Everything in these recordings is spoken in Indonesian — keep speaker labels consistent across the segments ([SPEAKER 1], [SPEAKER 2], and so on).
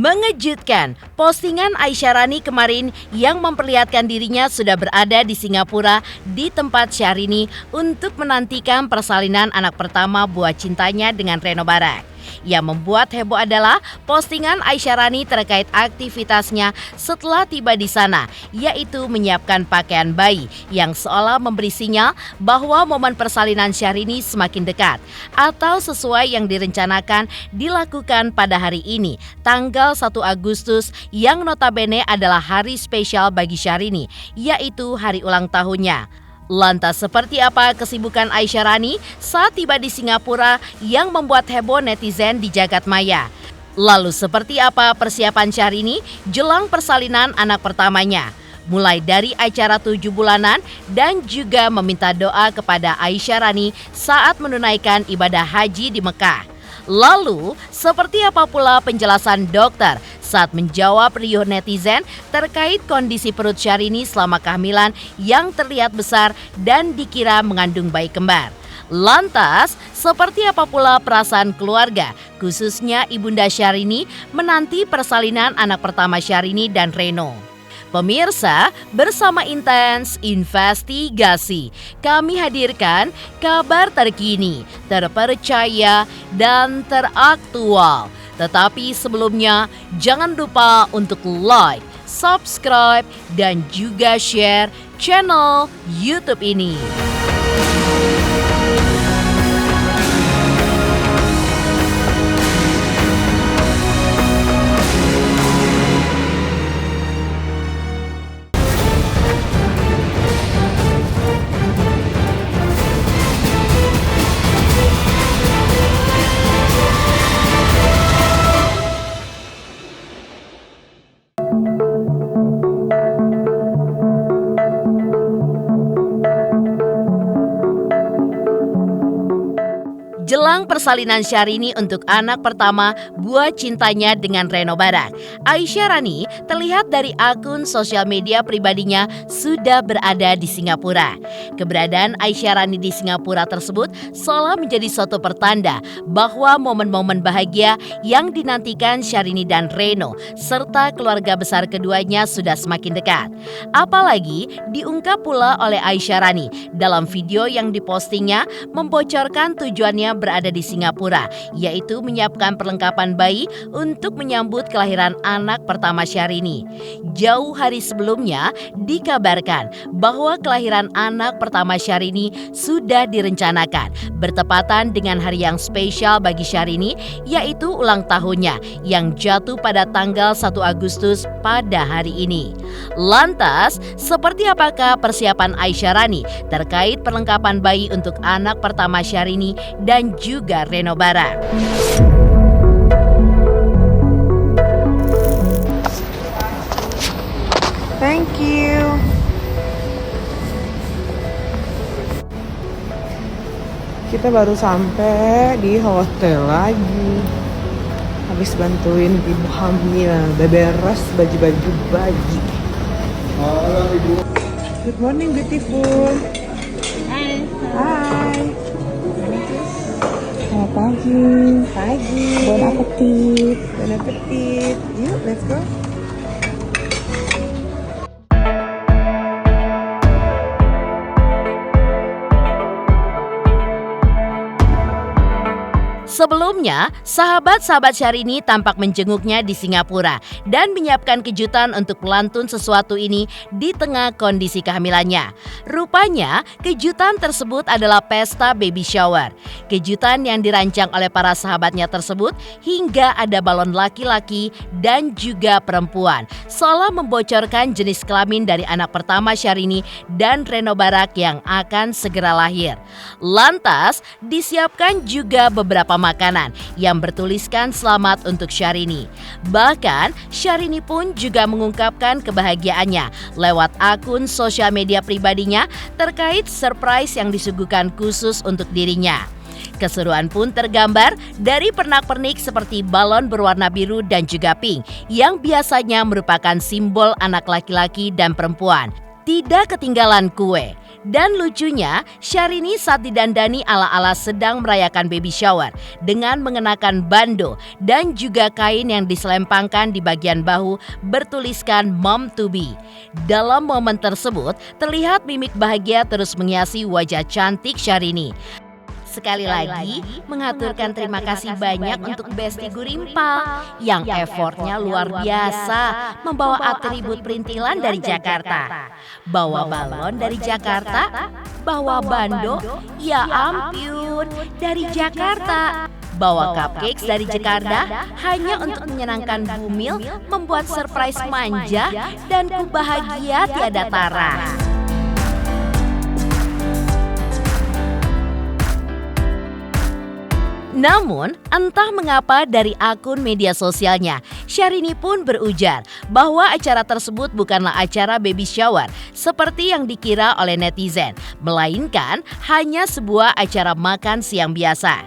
[SPEAKER 1] Mengejutkan, postingan Aisyarani kemarin yang memperlihatkan dirinya sudah berada di Singapura di tempat Syahrini untuk menantikan persalinan anak pertama buah cintanya dengan Reno Barak. Yang membuat heboh adalah postingan Aisyarani terkait aktivitasnya setelah tiba di sana, yaitu menyiapkan pakaian bayi yang seolah memberi sinyal bahwa momen persalinan Syahrini semakin dekat atau sesuai yang direncanakan dilakukan pada hari ini, tanggal 1 Agustus yang notabene adalah hari spesial bagi Syahrini, yaitu hari ulang tahunnya. Lantas seperti apa kesibukan Aisyarani saat tiba di Singapura yang membuat heboh netizen di jagat maya? Lalu seperti apa persiapan Syahrini jelang persalinan anak pertamanya? Mulai dari acara 7 bulanan dan juga meminta doa kepada Aisyarani saat menunaikan ibadah haji di Mekah. Lalu, seperti apa pula penjelasan dokter saat menjawab riuh netizen terkait kondisi perut Syahrini selama kehamilan yang terlihat besar dan dikira mengandung bayi kembar? Lantas, seperti apa pula perasaan keluarga, khususnya Ibunda Syahrini menanti persalinan anak pertama Syahrini dan Reno? Pemirsa, bersama Intens Investigasi, kami hadirkan kabar terkini, terpercaya, dan teraktual. Tetapi sebelumnya, jangan lupa untuk like, subscribe, dan juga share channel YouTube ini. Jelang persalinan Syahrini untuk anak pertama buah cintanya dengan Reno Barak, Aisyarani terlihat dari akun sosial media pribadinya sudah berada di Singapura. Keberadaan Aisyarani di Singapura tersebut seolah menjadi suatu pertanda bahwa momen-momen bahagia yang dinantikan Syahrini dan Reno serta keluarga besar keduanya sudah semakin dekat. Apalagi diungkap pula oleh Aisyarani dalam video yang dipostingnya membocorkan tujuannya berada di Singapura, yaitu menyiapkan perlengkapan bayi untuk menyambut kelahiran anak pertama Syahrini. Jauh hari sebelumnya dikabarkan bahwa kelahiran anak pertama Syahrini sudah direncanakan bertepatan dengan hari yang spesial bagi Syahrini, yaitu ulang tahunnya yang jatuh pada tanggal 1 Agustus pada hari ini. Lantas, seperti apakah persiapan Aisyarani terkait perlengkapan bayi untuk anak pertama Syahrini dan juga Reno Barak?
[SPEAKER 2] Thank you. Kita baru sampai di hotel lagi. Habis bantuin ibu hamil beberes baju-baju bayi. Halo ibu. Good morning beautiful.
[SPEAKER 3] Hai.
[SPEAKER 2] Hai. Selamat pagi.
[SPEAKER 3] Pagi.
[SPEAKER 2] Bon appetit. Bon appetit. Yuk, let's go.
[SPEAKER 1] Sebelumnya, sahabat-sahabat Syahrini tampak menjenguknya di Singapura dan menyiapkan kejutan untuk pelantun sesuatu ini di tengah kondisi kehamilannya. Rupanya, kejutan tersebut adalah pesta baby shower. Kejutan yang dirancang oleh para sahabatnya tersebut hingga ada balon laki-laki dan juga perempuan, seolah membocorkan jenis kelamin dari anak pertama Syahrini dan Reno Barak yang akan segera lahir. Lantas, disiapkan juga beberapa makanan yang bertuliskan selamat untuk Syahrini. Bahkan, Syahrini pun juga mengungkapkan kebahagiaannya lewat akun sosial media pribadinya terkait surprise yang disuguhkan khusus untuk dirinya. Keseruan pun tergambar dari pernak-pernik seperti balon berwarna biru dan juga pink yang biasanya merupakan simbol anak laki-laki dan perempuan. Tidak ketinggalan kue. Dan lucunya, Syahrini saat didandani ala-ala sedang merayakan baby shower dengan mengenakan bando dan juga kain yang diselempangkan di bagian bahu bertuliskan Mom to be. Dalam momen tersebut, terlihat mimik bahagia terus menghiasi wajah cantik Syahrini. Sekali lagi, mengaturkan terima kasih banyak untuk Besti Gurimpal yang effortnya luar biasa membawa atribut perintilan dari Jakarta. Bawa balon dari Jakarta, bawa bando, ya ampun, dari Jakarta. Bawa cupcakes dari Jakarta hanya untuk menyenangkan Bumil, membuat surprise manja dan ku bahagia tiada tara. Namun, entah mengapa dari akun media sosialnya, Syahrini pun berujar bahwa acara tersebut bukanlah acara baby shower seperti yang dikira oleh netizen, melainkan hanya sebuah acara makan siang biasa.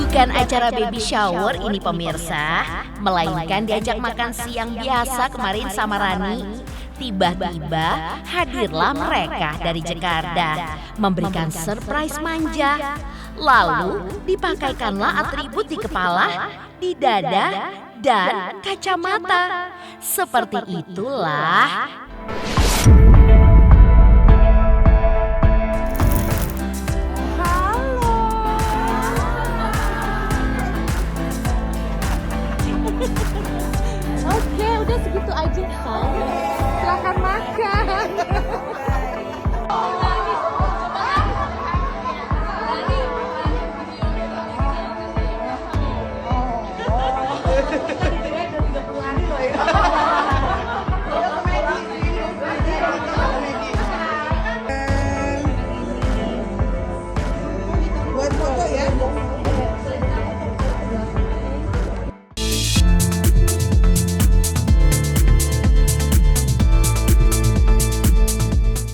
[SPEAKER 1] Bukan acara baby shower ini pemirsa, melainkan diajak makan siang biasa kemarin sama Rani. Tiba-tiba hadirlah mereka dari Jakarta memberikan surprise manja. Lalu dipakaikanlah atribut di kepala, di dada, dan kacamata. Seperti itulah.
[SPEAKER 3] Oke, udah segitu aja kan. Silakan makan.
[SPEAKER 2] Buat foto ya.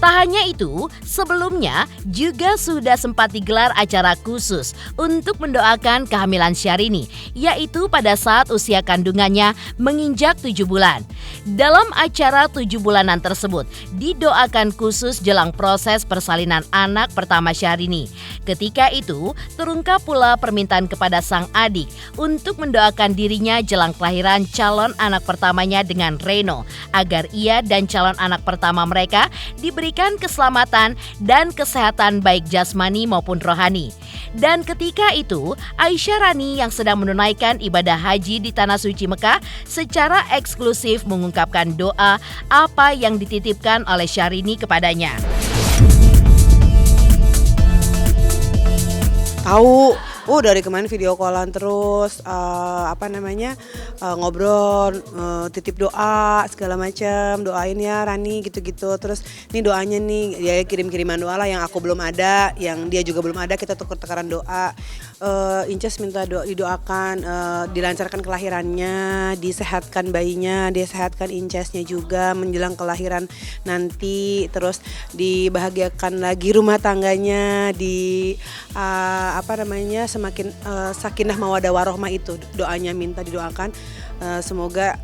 [SPEAKER 1] Tak hanya itu, sebelumnya juga sudah sempat digelar acara khusus untuk mendoakan kehamilan Syahrini, yaitu pada saat usia kandungannya menginjak 7 bulan. Dalam acara 7 bulanan tersebut, didoakan khusus jelang proses persalinan anak pertama Syahrini. Ketika itu, terungkap pula permintaan kepada sang adik untuk mendoakan dirinya jelang kelahiran calon anak pertamanya dengan Reno, agar ia dan calon anak pertama mereka diberikan keselamatan dan kesehatan baik jasmani maupun rohani. Dan ketika itu, Aisyah Rani yang sedang menunaikan ibadah haji di Tanah Suci Mekah secara eksklusif mengungkapkan doa apa yang dititipkan oleh Syahrini kepadanya.
[SPEAKER 2] Tahu, dari kemarin video callan terus, ngobrol, titip doa segala macam, doain ya Rani gitu-gitu. Terus ini doanya nih, ya kirim-kiriman doa lah yang aku belum ada, yang dia juga belum ada, kita tuker-tukeran doa. Inces minta didoakan, dilancarkan kelahirannya, disehatkan bayinya, disehatkan Incesnya juga menjelang kelahiran nanti, terus dibahagiakan lagi rumah tangganya, semakin sakinah mawaddah warohmah, itu doanya minta didoakan. Semoga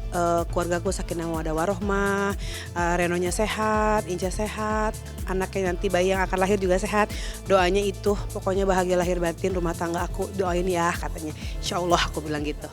[SPEAKER 2] keluargaku sakinah mawaddah warohmah, Renonya sehat, Inces sehat, anaknya nanti bayi yang akan lahir juga sehat. Doanya itu pokoknya bahagia lahir batin rumah tangga aku, doain ya katanya. Insya Allah aku bilang gitu.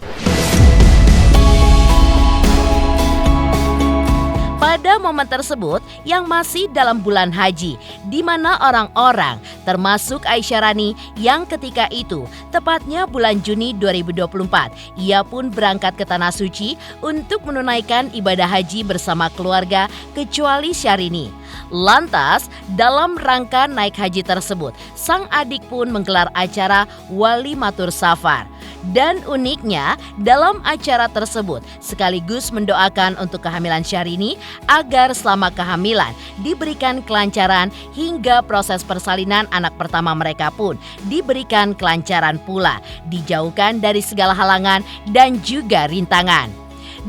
[SPEAKER 1] Pada momen tersebut yang masih dalam bulan haji, di mana orang-orang termasuk Aisyah Rani yang ketika itu tepatnya bulan Juni 2024, ia pun berangkat ke Tanah Suci untuk menunaikan ibadah haji bersama keluarga kecuali Syahrini. Lantas, dalam rangka naik haji tersebut, sang adik pun menggelar acara Walimatur Safar. Dan uniknya, dalam acara tersebut sekaligus mendoakan untuk kehamilan Syahrini agar selama kehamilan diberikan kelancaran hingga proses persalinan anak pertama mereka pun diberikan kelancaran pula, dijauhkan dari segala halangan dan juga rintangan.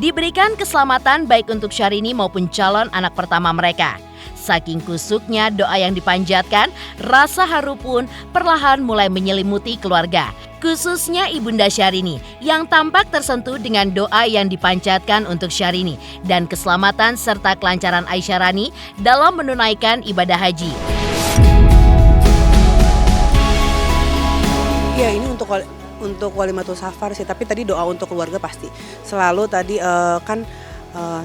[SPEAKER 1] Diberikan keselamatan baik untuk Syahrini maupun calon anak pertama mereka. Saking kusuknya doa yang dipanjatkan, rasa haru pun perlahan mulai menyelimuti keluarga. khususnya Ibunda Syahrini yang tampak tersentuh dengan doa yang dipanjatkan untuk Syahrini dan keselamatan serta kelancaran Aisyarani dalam menunaikan ibadah haji.
[SPEAKER 2] Ya ini untuk Walimatul Safar sih, tapi tadi doa untuk keluarga pasti. Selalu tadi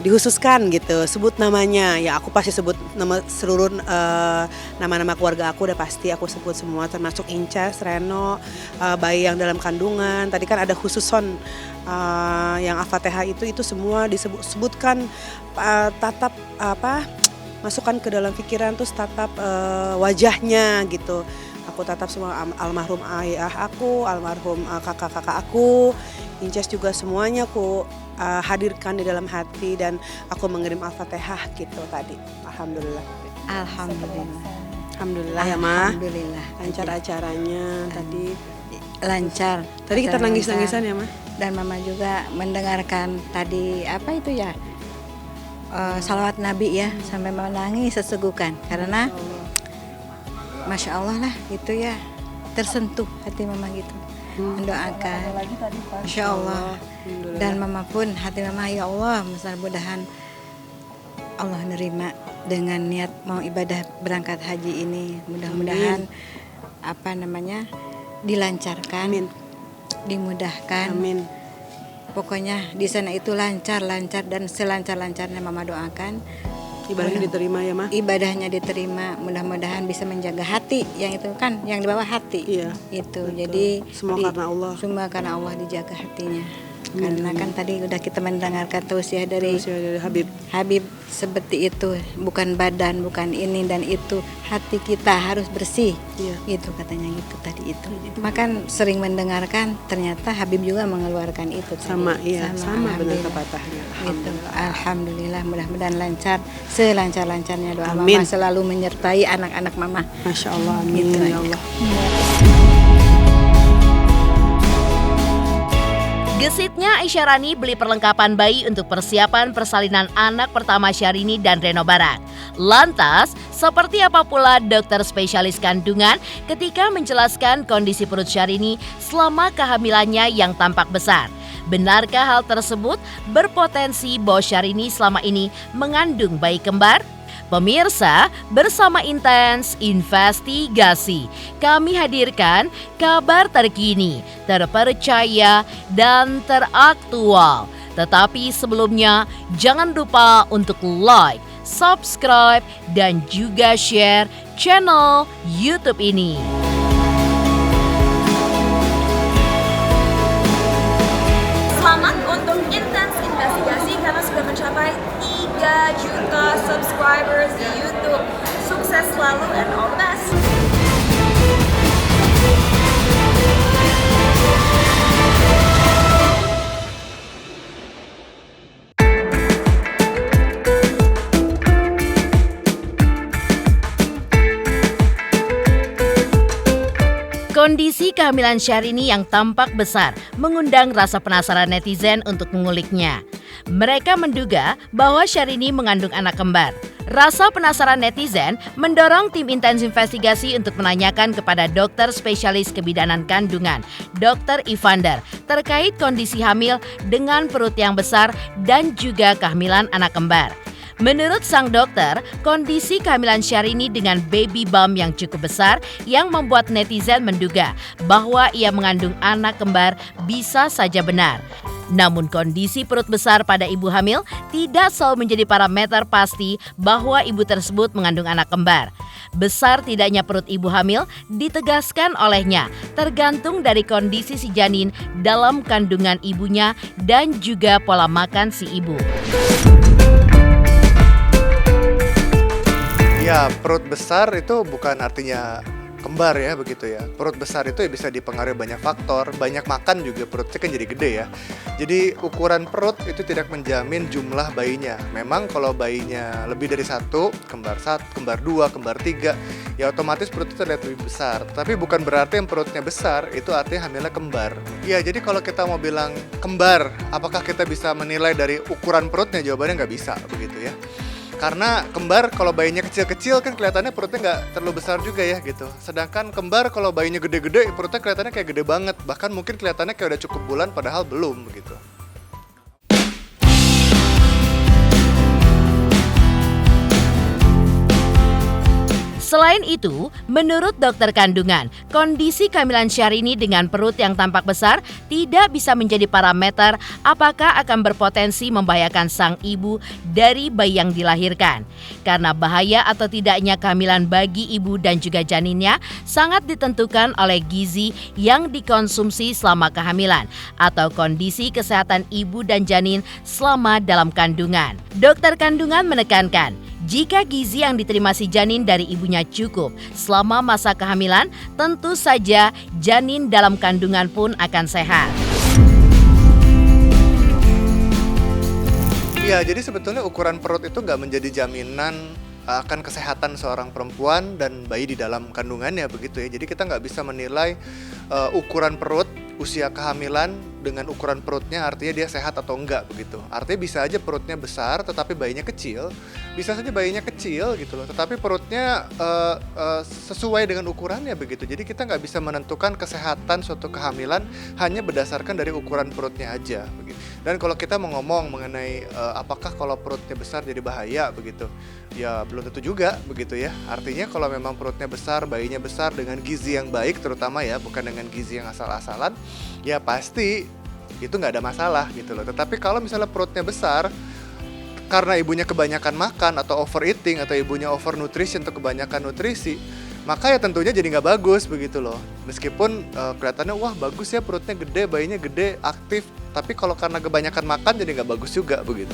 [SPEAKER 2] dikhususkan gitu, sebut namanya. Ya aku pasti sebut nama seluruh nama-nama keluarga aku udah pasti aku sebut semua, termasuk Incas, Reno, bayi yang dalam kandungan. Tadi kan ada khususon yang Al-Fatihah itu semua disebutkan, tatap masukkan ke dalam pikiran, terus tatap wajahnya gitu. Aku tatap semua almarhum ayah aku, almarhum kakak-kakak aku, Incas juga semuanya aku hadirkan di dalam hati dan aku mengirim Al-Fatihah gitu tadi. Alhamdulillah. Alhamdulillah ya Ma.
[SPEAKER 4] Alhamdulillah.
[SPEAKER 2] Lancar acaranya tadi.
[SPEAKER 4] Lancar.
[SPEAKER 2] Tadi kita
[SPEAKER 4] Acara
[SPEAKER 2] nangis-nangisan
[SPEAKER 4] lancar.
[SPEAKER 2] ya Ma.
[SPEAKER 4] Dan Mama juga mendengarkan tadi apa itu ya, salawat Nabi ya, sampai menangis sesegukan karena Masya Allah lah gitu ya, tersentuh hati Mama gitu, mendoakan Masya Allah. Dan Mama pun hati Mama, ya Allah mudah-mudahan Allah nerima dengan niat mau ibadah berangkat haji ini, mudah-mudahan dilancarkan,
[SPEAKER 2] Amin.
[SPEAKER 4] dimudahkan.
[SPEAKER 2] Amin.
[SPEAKER 4] Pokoknya di sana itu lancar dan selancar-lancarnya Mama doakan.
[SPEAKER 2] Ibadahnya diterima ya Ma.
[SPEAKER 4] Ibadahnya diterima, mudah-mudahan bisa menjaga hati, yang itu kan yang di bawah hati.
[SPEAKER 2] Iya.
[SPEAKER 4] Itu.
[SPEAKER 2] Betul.
[SPEAKER 4] Jadi
[SPEAKER 2] Semua karena Allah.
[SPEAKER 4] Semua karena Allah dijaga hatinya. Karena kan tadi udah kita mendengarkan tausiah dari Habib seperti itu, bukan badan, bukan ini dan itu, hati kita harus bersih.
[SPEAKER 2] Iya.
[SPEAKER 4] Itu katanya gitu tadi itu. Makan sering mendengarkan, ternyata Habib juga mengeluarkan itu.
[SPEAKER 2] Sama benar
[SPEAKER 4] alhamdulillah.
[SPEAKER 2] kepatahnya.
[SPEAKER 4] Gitu. Alhamdulillah, mudah-mudahan lancar, selancar-lancarnya doa
[SPEAKER 2] Amin.
[SPEAKER 4] Mama selalu menyertai anak-anak Mama.
[SPEAKER 2] Masya Allah, amin
[SPEAKER 4] Gitu
[SPEAKER 2] ya
[SPEAKER 4] aja.
[SPEAKER 2] Allah.
[SPEAKER 1] Gesitnya Aisyarani beli perlengkapan bayi untuk persiapan persalinan anak pertama Syahrini dan Reno Barak. Lantas, seperti apa pula dokter spesialis kandungan ketika menjelaskan kondisi perut Syahrini selama kehamilannya yang tampak besar? Benarkah hal tersebut berpotensi bahwa Syahrini selama ini mengandung bayi kembar? Pemirsa, bersama Intens Investigasi, kami hadirkan kabar terkini, terpercaya, dan teraktual. Tetapi sebelumnya, jangan lupa untuk like, subscribe, dan juga share channel YouTube ini.
[SPEAKER 5] Selamat untuk Intens Investigasi karena sudah mencapai 3 juta subscribers di YouTube. Sukses selalu and all the best.
[SPEAKER 1] Kondisi kehamilan Syahrini yang tampak besar mengundang rasa penasaran netizen untuk menguliknya. Mereka menduga bahwa Syahrini mengandung anak kembar. Rasa penasaran netizen mendorong tim Intens Investigasi untuk menanyakan kepada dokter spesialis kebidanan kandungan, Dr. Evander, terkait kondisi hamil dengan perut yang besar dan juga kehamilan anak kembar. Menurut sang dokter, kondisi kehamilan Syahrini dengan baby bump yang cukup besar yang membuat netizen menduga bahwa ia mengandung anak kembar bisa saja benar. Namun kondisi perut besar pada ibu hamil tidak selalu menjadi parameter pasti bahwa ibu tersebut mengandung anak kembar. Besar tidaknya perut ibu hamil ditegaskan olehnya tergantung dari kondisi si janin dalam kandungan ibunya dan juga pola makan si ibu.
[SPEAKER 6] Ya, perut besar itu bukan artinya kembar ya, begitu ya. Perut besar itu bisa dipengaruhi banyak faktor, banyak makan juga perutnya kan jadi gede ya. Jadi ukuran perut itu tidak menjamin jumlah bayinya. Memang kalau bayinya lebih dari satu, kembar dua, kembar tiga, ya otomatis perut itu terlihat lebih besar. Tapi bukan berarti yang perutnya besar itu artinya hamilnya kembar. Ya, jadi kalau kita mau bilang kembar, apakah kita bisa menilai dari ukuran perutnya? Jawabannya nggak bisa, begitu ya. Karena kembar kalau bayinya kecil-kecil kan kelihatannya perutnya nggak terlalu besar juga ya gitu. Sedangkan kembar kalau bayinya gede-gede perutnya kelihatannya kayak gede banget. Bahkan mungkin kelihatannya kayak udah cukup bulan padahal belum begitu.
[SPEAKER 1] Selain itu, menurut dokter kandungan, kondisi kehamilan Syahrini dengan perut yang tampak besar tidak bisa menjadi parameter apakah akan berpotensi membahayakan sang ibu dari bayi yang dilahirkan. Karena bahaya atau tidaknya kehamilan bagi ibu dan juga janinnya sangat ditentukan oleh gizi yang dikonsumsi selama kehamilan atau kondisi kesehatan ibu dan janin selama dalam kandungan. Dokter kandungan menekankan, jika gizi yang diterima si janin dari ibunya cukup selama masa kehamilan, tentu saja janin dalam kandungan pun akan sehat.
[SPEAKER 6] Ya, jadi sebetulnya ukuran perut itu nggak menjadi jaminan akan kesehatan seorang perempuan dan bayi di dalam kandungannya begitu ya. Jadi kita nggak bisa menilai ukuran perut, usia kehamilan dengan ukuran perutnya artinya dia sehat atau enggak begitu. Artinya bisa aja perutnya besar tetapi bayinya kecil, bisa saja bayinya kecil gitu loh, tetapi perutnya sesuai dengan ukurannya begitu. Jadi kita nggak bisa menentukan kesehatan suatu kehamilan hanya berdasarkan dari ukuran perutnya aja begitu. Dan kalau kita mau ngomong mengenai apakah kalau perutnya besar jadi bahaya begitu, ya belum tentu juga begitu ya. Artinya kalau memang perutnya besar, bayinya besar dengan gizi yang baik terutama ya, bukan dengan gizi yang asal-asalan, ya pasti itu nggak ada masalah gitu loh. Tetapi kalau misalnya perutnya besar karena ibunya kebanyakan makan atau overeating atau ibunya overnutrition atau kebanyakan nutrisi, maka ya tentunya jadi nggak bagus begitu loh. Meskipun kelihatannya wah bagus ya perutnya gede, bayinya gede, aktif, tapi kalau karena kebanyakan makan jadi nggak bagus juga begitu.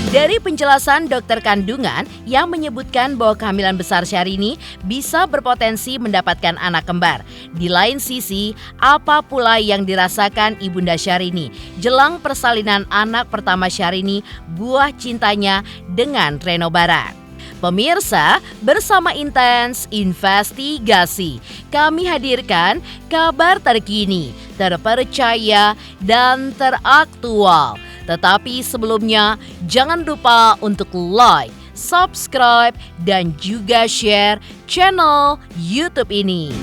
[SPEAKER 1] Dari penjelasan dokter kandungan yang menyebutkan bahwa kehamilan besar Syahrini bisa berpotensi mendapatkan anak kembar. Di lain sisi, apa pula yang dirasakan Ibunda Syahrini jelang persalinan anak pertama Syahrini, buah cintanya dengan Reno Barak? Pemirsa, bersama Intens Investigasi, kami hadirkan kabar terkini, terpercaya, dan teraktual. Tetapi sebelumnya, jangan lupa untuk like, subscribe, dan juga share channel YouTube ini.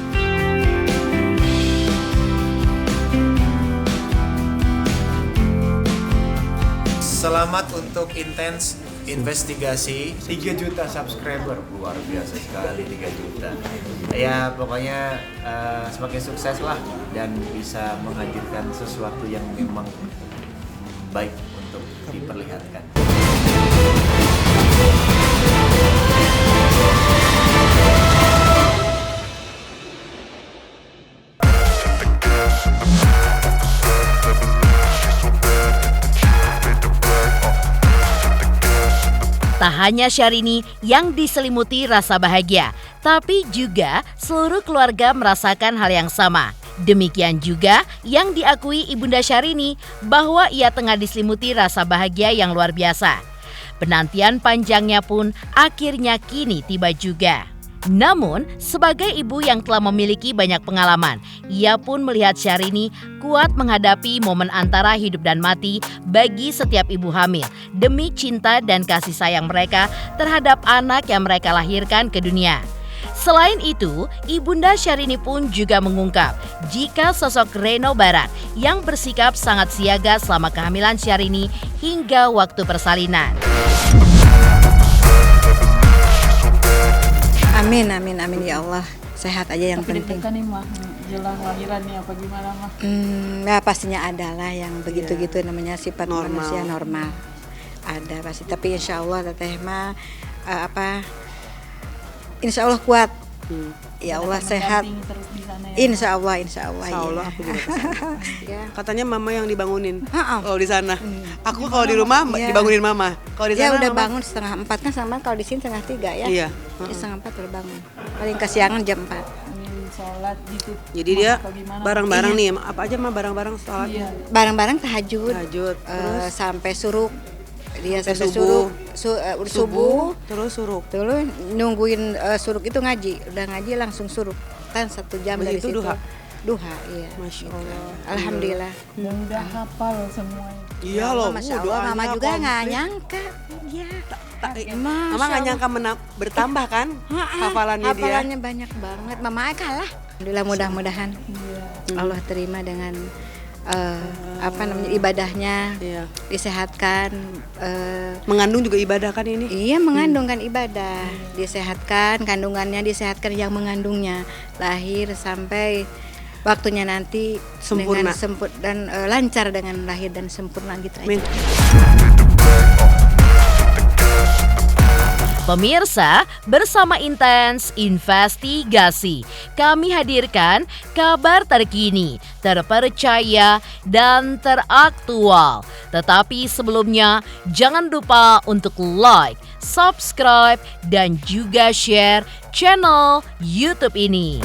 [SPEAKER 7] Selamat untuk Intens Investigasi 3 juta subscriber, luar biasa sekali 3 juta. Ya pokoknya semakin sukses lah dan bisa menghadirkan sesuatu yang memang baik untuk diperlihatkan.
[SPEAKER 1] Tak hanya Syahrini yang diselimuti rasa bahagia, tapi juga seluruh keluarga merasakan hal yang sama. Demikian juga yang diakui Ibunda Syahrini bahwa ia tengah diselimuti rasa bahagia yang luar biasa. Penantian panjangnya pun akhirnya kini tiba juga. Namun, sebagai ibu yang telah memiliki banyak pengalaman, ia pun melihat Syahrini kuat menghadapi momen antara hidup dan mati bagi setiap ibu hamil demi cinta dan kasih sayang mereka terhadap anak yang mereka lahirkan ke dunia. Selain itu, Ibunda Syahrini pun juga mengungkap jika sosok Reno Barak yang bersikap sangat siaga selama kehamilan Syahrini hingga waktu persalinan.
[SPEAKER 4] Amin, amin, amin ya Allah. Sehat aja yang
[SPEAKER 3] Tapi
[SPEAKER 4] penting.
[SPEAKER 3] deg-degan nih mah, jelang lahiran nih apa gimana mah?
[SPEAKER 4] Ya pastinya adalah yang begitu-gitu namanya sifat
[SPEAKER 2] Normal.
[SPEAKER 4] manusia normal. Ada pasti, tapi insya Allah teteh mah insya Allah kuat. Ya Allah sehat.
[SPEAKER 3] Mendampingi terus di sana ya.
[SPEAKER 4] Insya Allah, insya Allah.
[SPEAKER 2] Insya Allah
[SPEAKER 4] ya.
[SPEAKER 2] aku juga kesana.
[SPEAKER 4] Ya.
[SPEAKER 2] Katanya mama yang dibangunin.
[SPEAKER 4] Heeh.
[SPEAKER 2] Kalau di sana. Aku kalau di rumah
[SPEAKER 4] Iya.
[SPEAKER 2] dibangunin mama. Kalau di
[SPEAKER 4] Ya
[SPEAKER 2] sana
[SPEAKER 4] udah
[SPEAKER 2] mama-
[SPEAKER 4] bangun 3:30 kan sama kalau di sini 3:30 ya.
[SPEAKER 2] Iya.
[SPEAKER 4] Ya, 3:30 udah bangun. Paling kesiangan jam 4.
[SPEAKER 3] Ambil sholat gitu.
[SPEAKER 2] Jadi dia
[SPEAKER 3] Apa gimana?
[SPEAKER 2] bareng-bareng
[SPEAKER 4] Iya.
[SPEAKER 2] nih, apa aja mah bareng-bareng
[SPEAKER 3] Iya.
[SPEAKER 2] sholatnya.
[SPEAKER 4] Bareng-bareng tahajud.
[SPEAKER 2] Tahajud, terus
[SPEAKER 4] Sampai suruh. Dia
[SPEAKER 2] Sampai
[SPEAKER 4] sampai
[SPEAKER 2] subuh.
[SPEAKER 4] subuh.
[SPEAKER 2] terus suruk.
[SPEAKER 4] Terus nungguin suruk itu ngaji. Udah ngaji langsung suruk. Kan 1 jam dari
[SPEAKER 2] Begitu
[SPEAKER 4] situ.
[SPEAKER 2] duha.
[SPEAKER 4] duha, iya.
[SPEAKER 2] Masya Allah.
[SPEAKER 4] Alhamdulillah.
[SPEAKER 3] Udah hafal semuanya.
[SPEAKER 2] Iya loh,
[SPEAKER 4] Masya Allah,
[SPEAKER 2] doanya
[SPEAKER 4] Mama juga nggak
[SPEAKER 2] komplit.
[SPEAKER 4] nyangka. Iya.
[SPEAKER 2] Mama nggak nyangka bertambah kan hafalannya dia.
[SPEAKER 4] Hafalannya banyak banget. Mama kalah. Alhamdulillah, mudah-mudahan Allah terima dengan ibadahnya,
[SPEAKER 2] Iya.
[SPEAKER 4] disehatkan.
[SPEAKER 2] Mengandung juga ibadah kan ini?
[SPEAKER 4] Iya, mengandung kan ibadah, disehatkan, kandungannya disehatkan yang mengandungnya, lahir sampai waktunya nanti
[SPEAKER 2] Sempurna.
[SPEAKER 4] dengan dan lancar dengan lahir dan sempurna gitu aja.
[SPEAKER 2] Amin.
[SPEAKER 1] Pemirsa, bersama Intens Investigasi, kami hadirkan kabar terkini, terpercaya, dan teraktual. Tetapi sebelumnya, jangan lupa untuk like, subscribe, dan juga share channel YouTube ini.